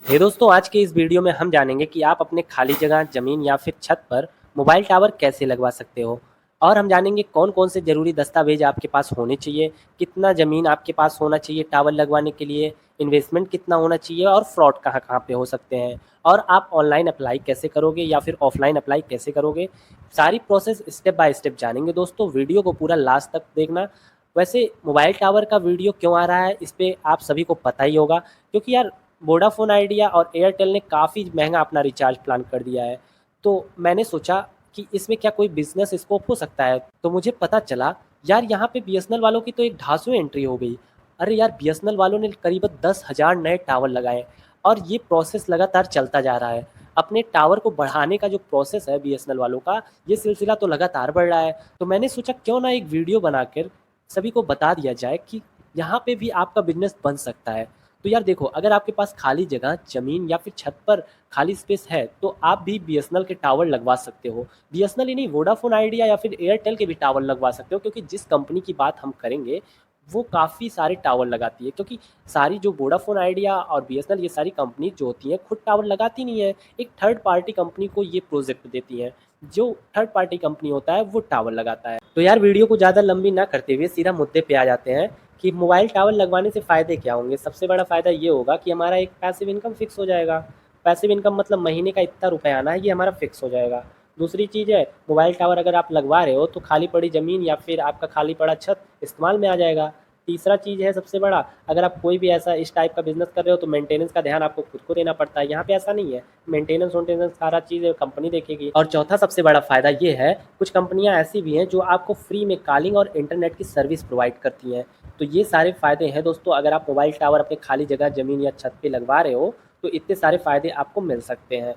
हे दोस्तों, आज के इस वीडियो में हम जानेंगे कि आप अपने खाली जगह, ज़मीन या फिर छत पर मोबाइल टावर कैसे लगवा सकते हो। और हम जानेंगे कौन-कौन से ज़रूरी दस्तावेज़ आपके पास होने चाहिए, कितना ज़मीन आपके पास होना चाहिए टावर लगवाने के लिए, इन्वेस्टमेंट कितना होना चाहिए और फ्रॉड कहाँ-कहाँ पे हो सकते हैं। और आप ऑनलाइन अप्लाई कैसे करोगे या फिर ऑफ़लाइन अप्लाई कैसे करोगे, सारी प्रोसेस स्टेप बाय स्टेप जानेंगे दोस्तों। वीडियो को पूरा लास्ट तक देखना। वैसे मोबाइल टावर का वीडियो क्यों आ रहा है, इस पे आप सभी को पता ही होगा, क्योंकि यार वोडाफ़ोन आइडिया और एयरटेल ने काफ़ी महँगा अपना रिचार्ज प्लान कर दिया है। तो मैंने सोचा कि इसमें क्या कोई बिज़नेस स्कोप हो सकता है? तो मुझे पता चला यार, यहाँ पे बीएसएनएल वालों की तो एक धांसू एंट्री हो गई। अरे यार, बीएसएनएल वालों ने करीबन 10,000 नए टावर लगाए और ये प्रोसेस लगातार चलता जा रहा है। अपने टावर को बढ़ाने का जो प्रोसेस है बीएसएनएल वालों का, ये सिलसिला तो लगातार बढ़ रहा है। तो मैंने सोचा क्यों ना एक वीडियो बनाकर सभी को बता दिया जाए कि यहाँ पे भी आपका बिज़नेस बन सकता है। तो यार देखो, अगर आपके पास खाली जगह, ज़मीन या फिर छत पर खाली स्पेस है, तो आप भी बीएसएनएल के टावर लगवा सकते हो। बीएसएनएल ही नहीं, वोडाफ़ोन आइडिया या फिर एयरटेल के भी टावर लगवा सकते हो, क्योंकि जिस कंपनी की बात हम करेंगे, वो काफ़ी सारे टावर लगाती है। क्योंकि सारी जो वोडाफ़ोन आइडिया और बीएसएनएल, ये सारी कंपनी जो होती हैं, खुद टावर लगाती नहीं है। एक थर्ड पार्टी कंपनी को ये प्रोजेक्ट देती हैं। जो थर्ड पार्टी कंपनी होता है, वो टावर लगाता है। तो यार वीडियो को ज़्यादा लंबी ना करते हुए सीधा मुद्दे पे आ जाते हैं कि मोबाइल टावर लगवाने से फ़ायदे क्या होंगे। सबसे बड़ा फ़ायदा ये होगा कि हमारा एक पैसिव इनकम फ़िक्स हो जाएगा। पैसिव इनकम मतलब महीने का इतना रुपए आना है, ये हमारा फ़िक्स हो जाएगा। दूसरी चीज़ है, मोबाइल टावर अगर आप लगवा रहे हो तो खाली पड़ी ज़मीन या फिर आपका खाली पड़ा छत इस्तेमाल में आ जाएगा। तीसरा चीज़ है सबसे बड़ा, अगर आप कोई भी ऐसा इस टाइप का बिज़नेस कर रहे हो तो मेंटेनेंस का ध्यान आपको खुद को देना पड़ता है। यहाँ पे ऐसा नहीं है, मेंटेनेंस सारा चीज़ कंपनी देखेगी। और चौथा सबसे बड़ा फ़ायदा ये है, कुछ कंपनियाँ ऐसी भी हैं जो आपको फ्री में कॉलिंग और इंटरनेट की सर्विस प्रोवाइड करती हैं। तो ये सारे फ़ायदे हैं दोस्तों, अगर आप मोबाइल टावर अपनी खाली जगह, ज़मीन या छत पे लगवा रहे हो, तो इतने सारे फ़ायदे आपको मिल सकते हैं।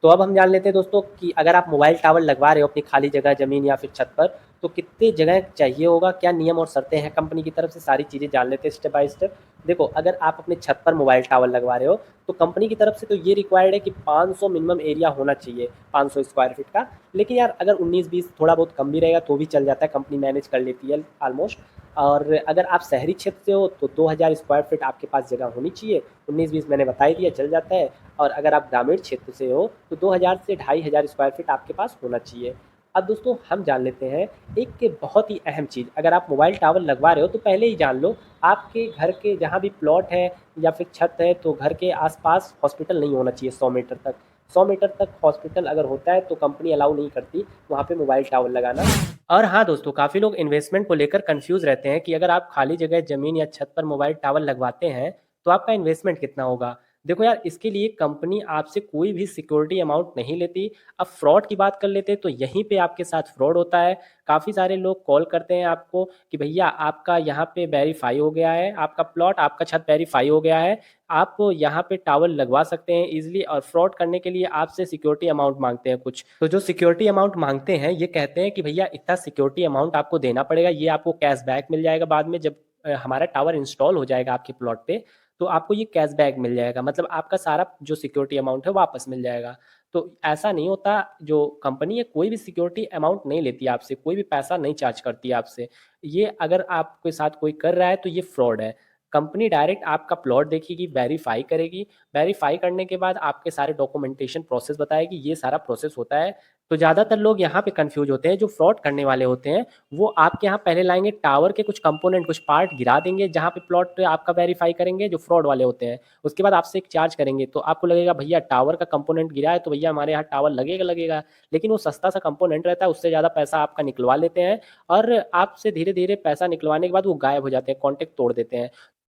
तो अब हम जान लेते हैं दोस्तों कि अगर आप मोबाइल टावर लगवा रहे हो अपनी खाली जगह, ज़मीन या फिर छत पर, तो कितनी जगह चाहिए होगा, क्या नियम और शर्तें हैं कंपनी की तरफ से, सारी चीज़ें जान लेते हैं स्टेप बाय स्टेप। देखो, अगर आप अपने छत पर मोबाइल टावर लगवा रहे हो, तो कंपनी की तरफ से तो ये रिक्वायर्ड है कि 500 मिनिमम एरिया होना चाहिए, 500 स्क्वायर फीट का। लेकिन यार अगर 19-20 थोड़ा बहुत कम भी रहेगा तो भी चल जाता है, कंपनी मैनेज कर लेती है ऑलमोस्ट। और अगर आप शहरी क्षेत्र से हो तो 2000 स्क्वायर फीट आपके पास जगह होनी चाहिए। 19-20 मैंने बता ही दिया, चल जाता है। और अगर आप ग्रामीण क्षेत्र से हो तो 2000 से 2500 स्क्वायर फीट आपके पास होना चाहिए। अब दोस्तों हम जान लेते हैं एक के बहुत ही अहम चीज़, अगर आप मोबाइल टावर लगवा रहे हो तो पहले ही जान लो, आपके घर के जहाँ भी प्लॉट है या फिर छत है, तो घर के आसपास हॉस्पिटल नहीं होना चाहिए 100 मीटर तक। 100 मीटर तक हॉस्पिटल अगर होता है तो कंपनी अलाउ नहीं करती वहाँ पे मोबाइल टावर लगाना। और हाँ दोस्तों, काफ़ी लोग इन्वेस्टमेंट को लेकर कंफ्यूज रहते हैं कि अगर आप खाली जगह, ज़मीन या छत पर मोबाइल टावर लगवाते हैं, तो आपका इन्वेस्टमेंट कितना होगा। देखो यार, इसके लिए कंपनी आपसे कोई भी सिक्योरिटी अमाउंट नहीं लेती। अब फ्रॉड की बात कर लेते हैं तो यहीं पे आपके साथ फ्रॉड होता है। काफ़ी सारे लोग कॉल करते हैं आपको कि भैया आपका यहाँ पे वेरीफाई हो गया है, आपका प्लॉट, आपका छत वेरीफाई हो गया है, आप यहाँ पे टावर लगवा सकते हैं ईज़िली। और फ्रॉड करने के लिए आपसे सिक्योरिटी अमाउंट माँगते हैं कुछ। तो जो सिक्योरिटी अमाउंट माँगते हैं, ये कहते हैं कि भैया इतना सिक्योरिटी अमाउंट आपको देना पड़ेगा, ये आपको कैशबैक मिल जाएगा बाद में जब हमारा टावर इंस्टॉल हो जाएगा आपके प्लॉट पे, तो आपको ये कैशबैक मिल जाएगा। मतलब आपका सारा जो सिक्योरिटी अमाउंट है वापस मिल जाएगा। तो ऐसा नहीं होता, जो कंपनी है कोई भी सिक्योरिटी अमाउंट नहीं लेती आपसे, कोई भी पैसा नहीं चार्ज करती है आपसे। ये अगर आपके साथ कोई कर रहा है तो ये फ्रॉड है। कंपनी डायरेक्ट आपका प्लॉट देखेगी, वेरीफाई करेगी, वेरीफाई करने के बाद आपके सारे डॉक्यूमेंटेशन प्रोसेस बताएगी, ये सारा प्रोसेस होता है। तो ज़्यादातर लोग यहाँ पे कन्फ्यूज़ होते हैं, जो फ्रॉड करने वाले होते हैं, वो आपके यहाँ पहले लाएँगे टावर के कुछ कंपोनेंट, कुछ पार्ट गिरा देंगे जहाँ पे प्लॉट आपका वेरीफाई करेंगे, जो फ्रॉड वाले होते हैं। उसके बाद आपसे एक चार्ज करेंगे, तो आपको लगेगा भैया टावर का कंपोनेंट गिरा है तो भैया हमारे यहाँ टावर लगेगा लगेगा। लेकिन वो सस्ता सा कंपोनेंट रहता है, उससे ज़्यादा पैसा आपका निकलवा लेते हैं और आपसे धीरे-धीरे पैसा निकलवाने के बाद वो गायब हो जाते हैं, कॉन्टैक्ट तोड़ देते हैं।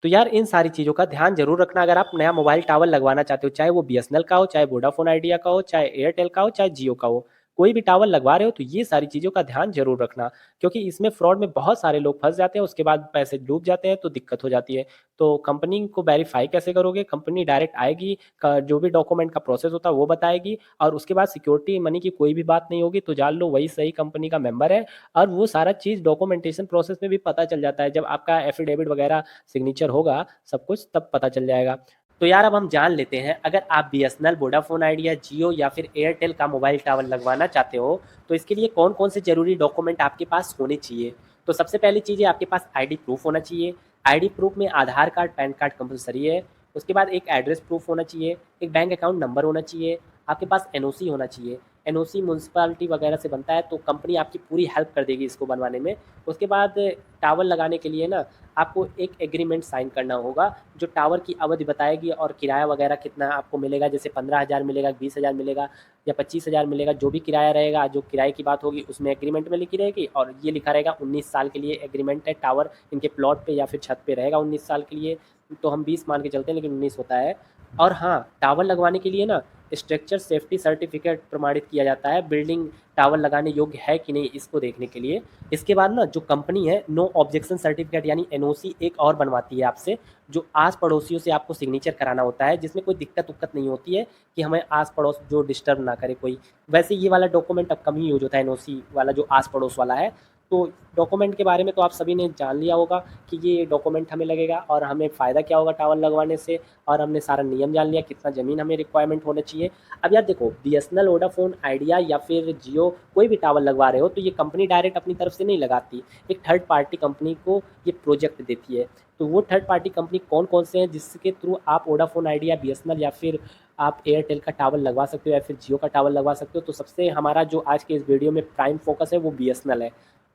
तो यार इन सारी चीज़ों का ध्यान ज़रूर रखना, अगर आप नया मोबाइल टावर लगवाना चाहते हो, चाहे वो बीएसएनएल का हो, चाहे वोडाफ़ोन आइडिया का हो, चाहे एयरटेल का हो, चाहे जियो का हो। कोई भी टावर लगवा रहे हो तो ये सारी चीज़ों का ध्यान ज़रूर रखना, क्योंकि इसमें फ्रॉड में बहुत सारे लोग फँस जाते हैं, उसके बाद पैसे डूब जाते हैं तो दिक्कत हो जाती है। तो कंपनी को वेरीफ़ाई कैसे करोगे? कंपनी डायरेक्ट आएगी, क जो भी डॉक्यूमेंट का प्रोसेस होता है वो बताएगी और उसके बाद सिक्योरिटी मनी की कोई भी बात नहीं होगी, तो जान लो वही सही कंपनी का मेंबर है। और वो सारा चीज़ डॉक्यूमेंटेशन प्रोसेस में भी पता चल जाता है, जब आपका एफिडेविट वगैरह सिग्नेचर होगा सब कुछ, तब पता चल जाएगा। तो यार अब हम जान लेते हैं, अगर आप बीएसएनएल, वोडाफ़ोन आइडिया, जियो या फिर एयरटेल का मोबाइल टावर लगवाना चाहते हो, तो इसके लिए कौन-कौन से ज़रूरी डॉक्यूमेंट आपके पास होने चाहिए। तो सबसे पहली चीज़ है, आपके पास आईडी प्रूफ़ होना चाहिए। आईडी प्रूफ़ में आधार कार्ड, पैन कार्ड कंपल्सरी है। उसके बाद एक एड्रेस प्रूफ होना चाहिए, एक बैंक अकाउंट नंबर होना चाहिए, आपके पास एनओसी होना चाहिए। एनओसी म्युनिसिपैलिटी वगैरह से बनता है, तो कंपनी आपकी पूरी हेल्प कर देगी इसको बनवाने में। उसके बाद टावर लगाने के लिए ना आपको एक एग्रीमेंट साइन करना होगा, जो टावर की अवधि बताएगी और किराया वगैरह कितना आपको मिलेगा, जैसे 15,000 मिलेगा, 20,000 मिलेगा या 25,000 मिलेगा, जो भी किराया रहेगा, जो किराए की बात होगी उसमें एग्रीमेंट में लिखी रहेगी। और ये लिखा रहेगा 19 साल के लिए एग्रीमेंट है, टावर इनके प्लॉट पे या फिर छत पे रहेगा 19 साल के लिए। तो हम 20 मान के चलते हैं, लेकिन 19 होता है। और हाँ, टावर लगवाने के लिए ना स्ट्रक्चर सेफ्टी सर्टिफिकेट प्रमाणित किया जाता है, बिल्डिंग टावर लगाने योग्य है कि नहीं इसको देखने के लिए। इसके बाद ना जो कंपनी है नो ऑब्जेक्शन सर्टिफिकेट यानी एनओसी एक और बनवाती है आपसे, जो आस पड़ोसियों से आपको सिग्नेचर कराना होता है, जिसमें कोई दिक्कत उक्कत नहीं होती है कि हमें आस पड़ोस जो डिस्टर्ब ना करे कोई। वैसे ये वाला डॉक्यूमेंट अब कम ही यूज होता है, एनओसी वाला जो आस पड़ोस वाला है। तो डॉक्यूमेंट के बारे में तो आप सभी ने जान लिया होगा कि ये डॉक्यूमेंट हमें लगेगा और हमें फ़ायदा क्या होगा टावर लगवाने से। और हमने सारा नियम जान लिया, कितना ज़मीन हमें रिक्वायरमेंट होना चाहिए। अब यार देखो, बीएसएनएल, वोडाफोन आइडिया या फिर जियो कोई भी टावर लगवा रहे हो तो ये कंपनी डायरेक्ट अपनी तरफ से नहीं लगाती, एक थर्ड पार्टी कंपनी को ये प्रोजेक्ट देती है। तो वो थर्ड पार्टी कंपनी कौन कौन से हैं जिसके थ्रू आप वोडाफोन आइडिया, बीएसएनएल या फिर आप एयरटेल का टावर लगवा सकते हो या फिर जियो का टावर लगवा सकते हो। तो सबसे हमारा जो आज के इस वीडियो में प्राइम फोकस है वो बीएसएनएल है।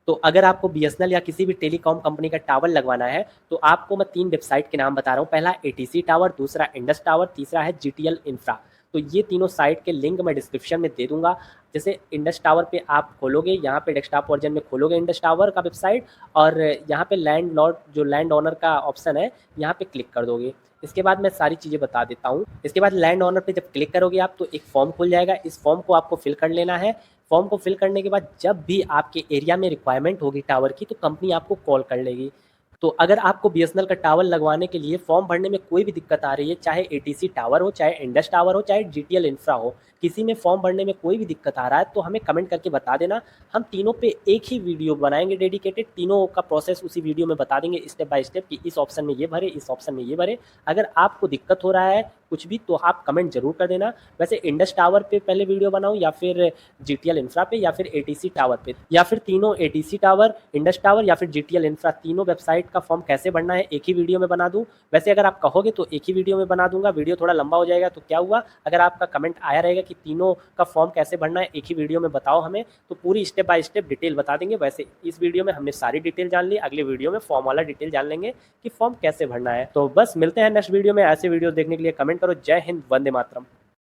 तो अगर आपको बीएसएनएल या किसी भी टेलीकॉम कंपनी का टावर लगवाना है तो आपको मैं 3 वेबसाइट के नाम बता रहा हूँ। पहला एटीसी टावर, दूसरा इंडस टावर, तीसरा है जीटीएल इंफ्रा। तो ये तीनों साइट के लिंक मैं डिस्क्रिप्शन में दे दूंगा। जैसे इंडस टावर पे आप खोलोगे, यहाँ पे डेस्कटॉप वर्जन में खोलोगे इंडस टावर का वेबसाइट, और यहाँ पे लैंड लॉर्ड जो लैंड ओनर का ऑप्शन है यहाँ पे क्लिक कर दोगे। इसके बाद मैं सारी चीज़ें बता देता हूँ। इसके बाद लैंड ओनर पे जब क्लिक करोगे आप तो एक फॉर्म खुल जाएगा, इस फॉर्म को आपको फिल कर लेना है। फॉर्म को फिल करने के बाद जब भी आपके एरिया में रिक्वायरमेंट होगी टावर की तो कंपनी आपको कॉल कर लेगी। तो अगर आपको बीएसएनएल का टावर लगवाने के लिए फॉर्म भरने में कोई भी दिक्कत आ रही है, चाहे एटीसी टावर हो, चाहे इंडस टावर हो, चाहे जीटीएल इंफ्रा हो, किसी में फॉर्म भरने में कोई भी दिक्कत आ रहा है तो हमें कमेंट करके बता देना। हम तीनों पे एक ही वीडियो बनाएंगे डेडिकेटेड, तीनों का प्रोसेस उसी वीडियो में बता देंगे स्टेप बाय स्टेप कि इस ऑप्शन में ये भरे, इस ऑप्शन में ये भरे। अगर आपको दिक्कत हो रहा है कुछ भी तो आप कमेंट जरूर कर देना। वैसे इंडस टावर पे पहले वीडियो बनाऊं या फिर जीटीएल इंफ्रा पे या फिर एटीसी टावर पे, या फिर तीनों एटीसी टावर, इंडस टावर या फिर जीटीएल इंफ्रा, तीनों वेबसाइट का फॉर्म कैसे भरना है एक ही वीडियो में बना दूं। वैसे अगर आप कहोगे तो एक ही वीडियो में बना दूंगा, वीडियो थोड़ा लंबा हो जाएगा तो क्या हुआ, अगर आपका कमेंट आया रहेगा कि तीनों का फॉर्म कैसे भरना है एक ही वीडियो में बताओ हमें, तो पूरी स्टेप बाय स्टेप डिटेल बता देंगे। वैसे इस वीडियो में हमने सारी डिटेल जान ली, अगले वीडियो में फॉर्म वाला डिटेल जान लेंगे कि फॉर्म कैसे भरना है। तो बस मिलते हैं नेक्स्ट वीडियो में। ऐसे वीडियो देखने के लिए कमेंट करो। जय हिंद, वंदे मातरम।